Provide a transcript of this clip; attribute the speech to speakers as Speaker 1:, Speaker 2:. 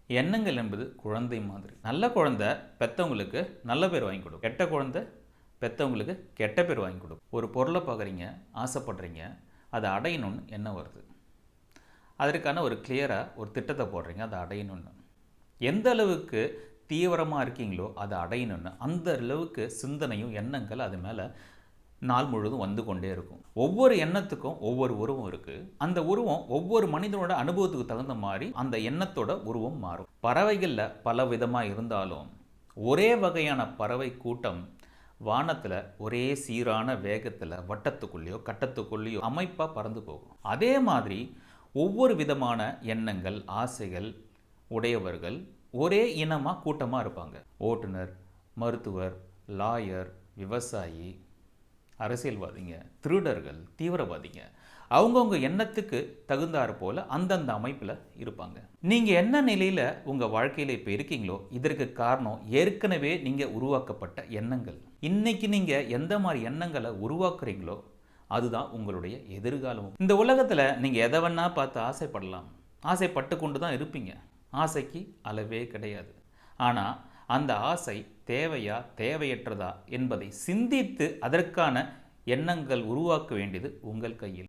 Speaker 1: எண்ணங்கள் என்பது குழந்தை மாதிரி. நல்ல குழந்தை பெற்றவங்களுக்கு நல்ல பேர் வாங்கி கொடுக்கும், கெட்ட குழந்தை பெற்றவங்களுக்கு கெட்ட பேர் வாங்கி கொடுக்கும். ஒரு பொருளை பார்க்குறீங்க, ஆசைப்படுறீங்க, அதை அடையணும்னு என்ன வருது, அதற்கான ஒரு கிளியராக ஒரு திட்டத்தை போடுறீங்க, அதை அடையணும்னு. எந்த அளவுக்கு தீவிரமாக இருக்கீங்களோ அதை அடையணும்னு அந்த அளவுக்கு சிந்தனையும் எண்ணங்கள் அது மேலே நாள் முழுவதும் வந்து கொண்டே இருக்கும். ஒவ்வொரு எண்ணத்துக்கும் ஒவ்வொரு உருவம் இருக்குது. அந்த உருவம் ஒவ்வொரு மனிதனோட அனுபவத்துக்கு தகுந்த மாதிரி அந்த எண்ணத்தோட உருவம் மாறும். பறவைகளில் பல விதமாக இருந்தாலும் ஒரே வகையான பறவை கூட்டம் வானத்தில் ஒரே சீரான வேகத்தில் வட்டத்துக்குள்ளேயோ கட்டத்துக்குள்ளேயோ அமைப்பாக பறந்து போகும். அதே மாதிரி ஒவ்வொரு விதமான எண்ணங்கள் ஆசைகள் உடையவர்கள் ஒரே இனமாக கூட்டமாக இருப்பாங்க. ஓட்டுநர், மருத்துவர், லாயர், விவசாயி, அரசியல்வாதிங்க, திருடர்கள், தீவிரவாதிங்க, அவங்கவுங்க எண்ணத்துக்கு தகுந்தாறு போல் அந்தந்த அமைப்பில் இருப்பாங்க. நீங்கள் என்ன நிலையில் உங்கள் வாழ்க்கையில் இப்போ இருக்கீங்களோ இதற்கு காரணம் ஏற்கனவே நீங்கள் உருவாக்கப்பட்ட எண்ணங்கள். இன்னைக்கு நீங்கள் எந்த மாதிரி எண்ணங்களை உருவாக்குறீங்களோ அதுதான் உங்களுடைய எதிர்காலம். இந்த உலகத்தில் நீங்கள் எதை வேணா பார்த்து ஆசைப்படலாம், ஆசைப்பட்டு கொண்டு தான் இருப்பீங்க. ஆசைக்கு அளவே கிடையாது. ஆனால் அந்த ஆசை தேவையா தேவையற்றதா என்பதை சிந்தித்து அதற்கான எண்ணங்கள் உருவாக்க வேண்டியது உங்கள் கையில்.